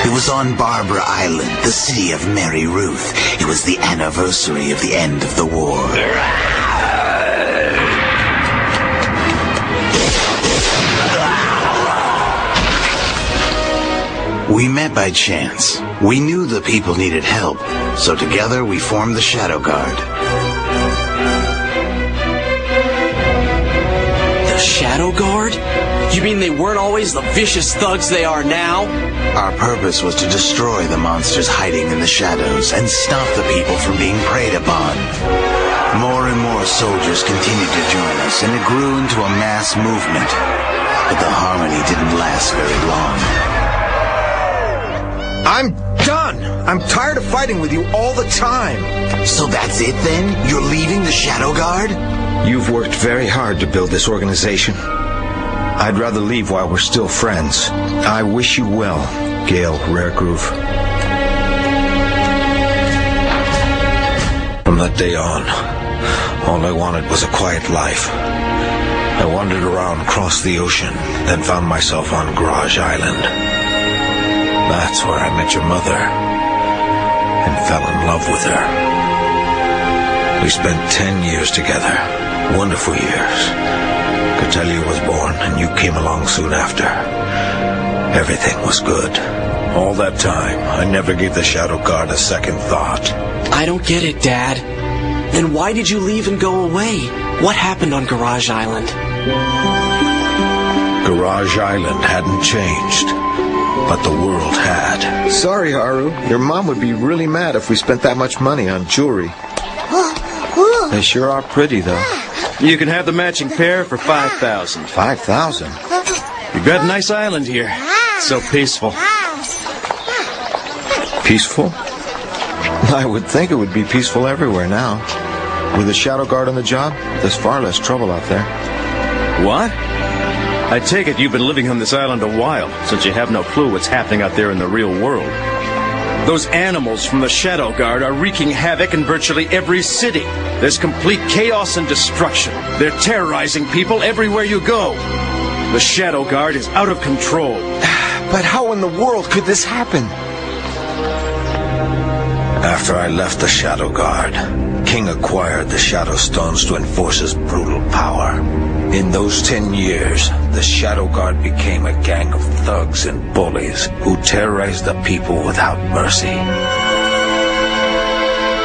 It was on Barbara Island, the city of Mary Ruth. It was the anniversary of the end of the war. We met by chance. We knew the people needed help, so together we formed the Shadow Guard. The Shadow Guard? You mean they weren't always the vicious thugs they are now? Our purpose was to destroy the monsters hiding in the shadows and stop the people from being preyed upon. More and more soldiers continued to join us, and it grew into a mass movement. But the harmony didn't last very long. I'm done! I'm tired of fighting with you all the time! So that's it then? You're leaving the Shadow Guard? You've worked very hard to build this organization. I'd rather leave while we're still friends. I wish you well, Gale Raregroove. From that day on, all I wanted was a quiet life. I wandered around across the ocean, then found myself on Garage Island. That's where I met your mother, and fell in love with her. We spent 10 years together, wonderful years. Catellia was born, and you came along soon after. Everything was good. All that time, I never gave the Shadow Guard a second thought. I don't get it, Dad. Then why did you leave and go away? What happened on Garage Island? Garage Island hadn't changed, but the world had. Sorry, Haru. Your mom would be really mad if we spent that much money on jewelry. They sure are pretty, though. You can have the matching pair for 5,000. 5,000? You've got a nice island here. So peaceful. Peaceful? I would think it would be peaceful everywhere now. With the Shadow Guard on the job, there's far less trouble out there. What? I take it you've been living on this island a while, since you have no clue what's happening out there in the real world. Those animals from the Shadow Guard are wreaking havoc in virtually every city. There's complete chaos and destruction. They're terrorizing people everywhere you go. The Shadow Guard is out of control. But how in the world could this happen? After I left the Shadow Guard, King acquired the Shadow Stones to enforce his brutal power. In those 10 years, the Shadow Guard became a gang of thugs and bullies who terrorized the people without mercy.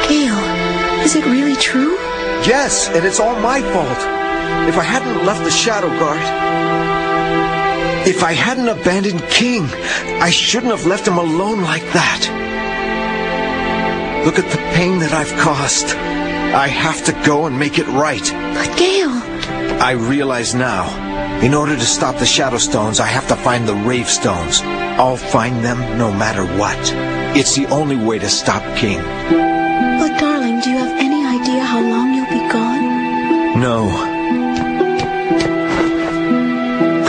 Gale, is it really true? Yes, and it's all my fault. If I hadn't left the Shadow Guard, if I hadn't abandoned King, I shouldn't have left him alone like that. Look at the pain that I've caused. I have to go and make it right. But Gale... I realize now, in order to stop the Shadow Stones, I have to find the Rave Stones. I'll find them no matter what. It's the only way to stop King. But darling, do you have any idea how long you'll be gone? No.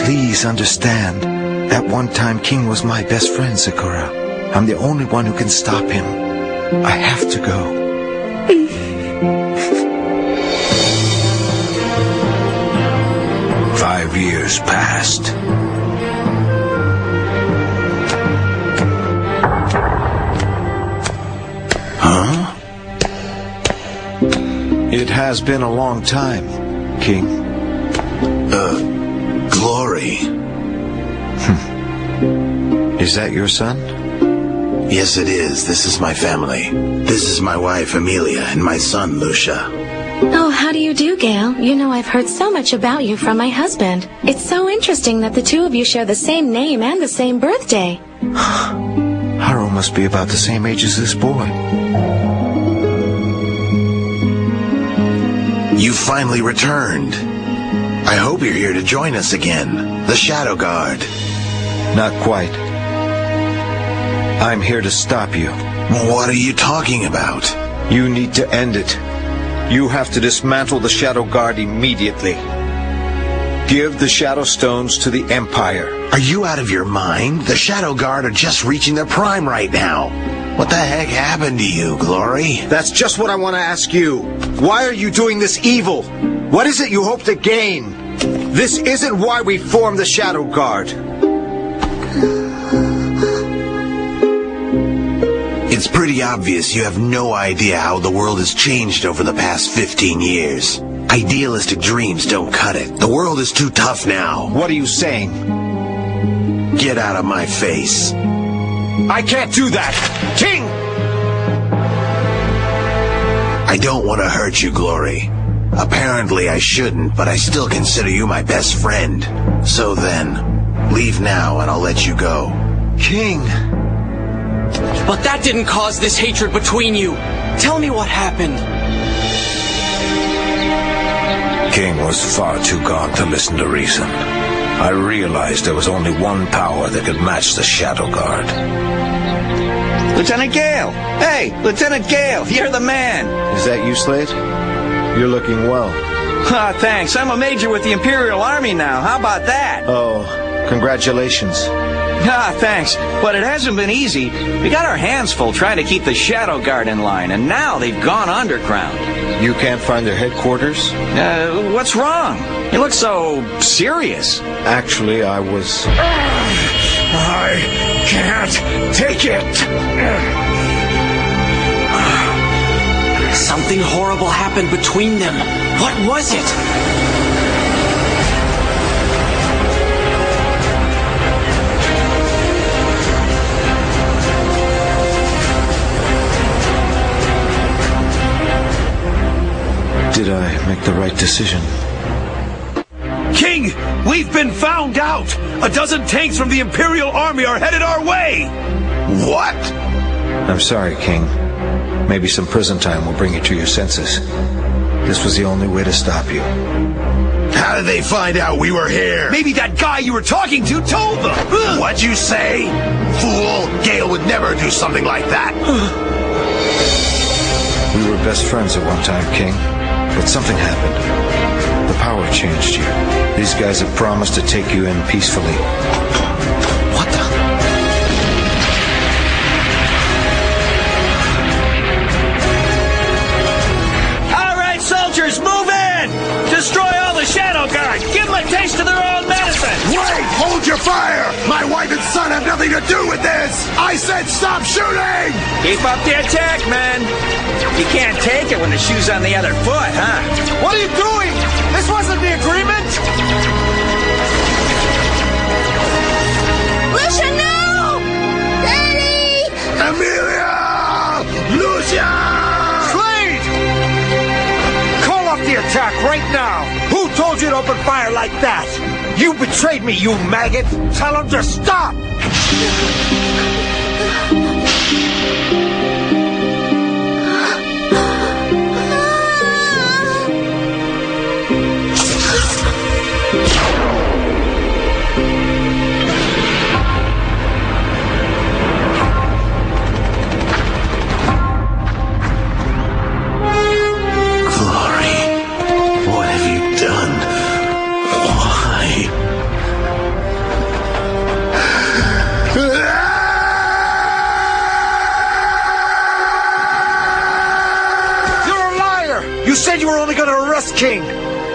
Please understand. At one time, King was my best friend, Sakura. I'm the only one who can stop him. I have to go. 5 years passed. Huh? It has been a long time, King. Glory. Is that your son? Yes, it is. This is my family. This is my wife, Amelia, and my son, Lucia. Oh, how do you do, Gale? You know, I've heard so much about you from my husband. It's so interesting that the two of you share the same name and the same birthday. Haru must be about the same age as this boy. You finally returned. I hope you're here to join us again. The Shadow Guard. Not quite. I'm here to stop you. What are you talking about? You need to end it. You have to dismantle the Shadow Guard immediately. Give the Shadow Stones to the Empire. Are you out of your mind? The Shadow Guard are just reaching their prime right now. What the heck happened to you, Glory? That's just what I want to ask you. Why are you doing this evil? What is it you hope to gain? This isn't why we formed the Shadow Guard. It's pretty obvious you have no idea how the world has changed over the past 15 years. Idealistic dreams don't cut it. The world is too tough now. What are you saying? Get out of my face. I can't do that! King! I don't want to hurt you, Glory. Apparently I shouldn't, but I still consider you my best friend. So then, leave now and I'll let you go. King! But that didn't cause this hatred between you. Tell me what happened. King was far too gone to listen to reason. I realized there was only one power that could match the Shadow Guard. Lieutenant Gale! Hey, Lieutenant Gale, you're the man! Is that you, Slade? You're looking well. Ah, thanks. I'm a major with the Imperial Army now. How about that? Oh, congratulations. Ah, thanks. But it hasn't been easy. We got our hands full trying to keep the Shadow Guard in line, and now they've gone underground. You can't find their headquarters? What's wrong? You look so serious. Actually, I was... I can't take it! Something horrible happened between them. What was it? Did I make the right decision? King, we've been found out! A dozen tanks from the Imperial Army are headed our way! What? I'm sorry, King. Maybe some prison time will bring you to your senses. This was the only way to stop you. How did they find out we were here? Maybe that guy you were talking to told them! What'd you say? Fool! Gale would never do something like that! We were best friends at one time, King. But something happened. The power changed you. These guys have promised to take you in peacefully. What the? All right, soldiers, move in! Destroy all the Shadow Guard! Give them a taste of their own medicine! Wait! Hold your fire! My wife and son have nothing to do with this! I said stop shooting! Keep up the attack, man! You can't take it when the shoe's on the other foot, huh? What are you doing? This wasn't the agreement! Lucia, no! Daddy! Amelia! Lucia! Slade! Call off the attack right now! Who told you to open fire like that? You betrayed me, you maggot! Tell him to stop! You said you were only going to arrest King.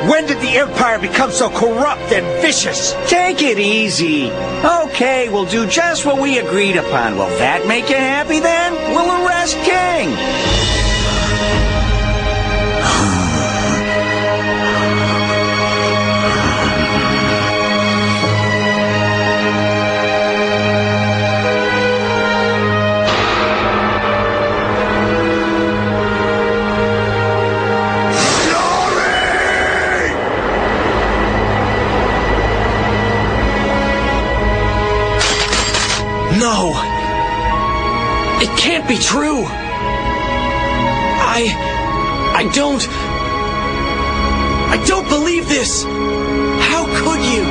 When did the Empire become so corrupt and vicious? Take it easy. Okay, we'll do just what we agreed upon. Will that make you happy then? We'll arrest King. No! It can't be true! I don't believe this! How could you?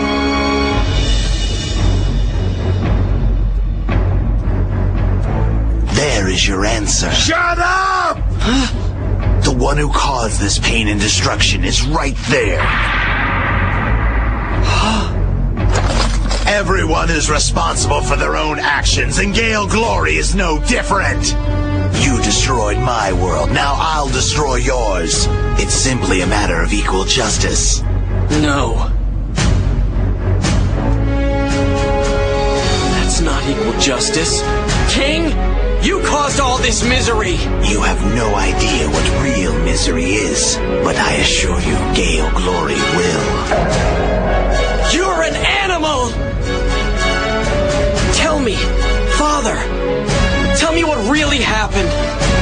There is your answer. Shut up! Huh? The one who caused this pain and destruction is right there. Everyone is responsible for their own actions, and Gale Glory is no different. You destroyed my world, now I'll destroy yours. It's simply a matter of equal justice. No. That's not equal justice. King, You caused all this misery! You have no idea what real misery is, but I assure you, Gale Glory will. You're an animal! Tell me, Father, tell me what really happened.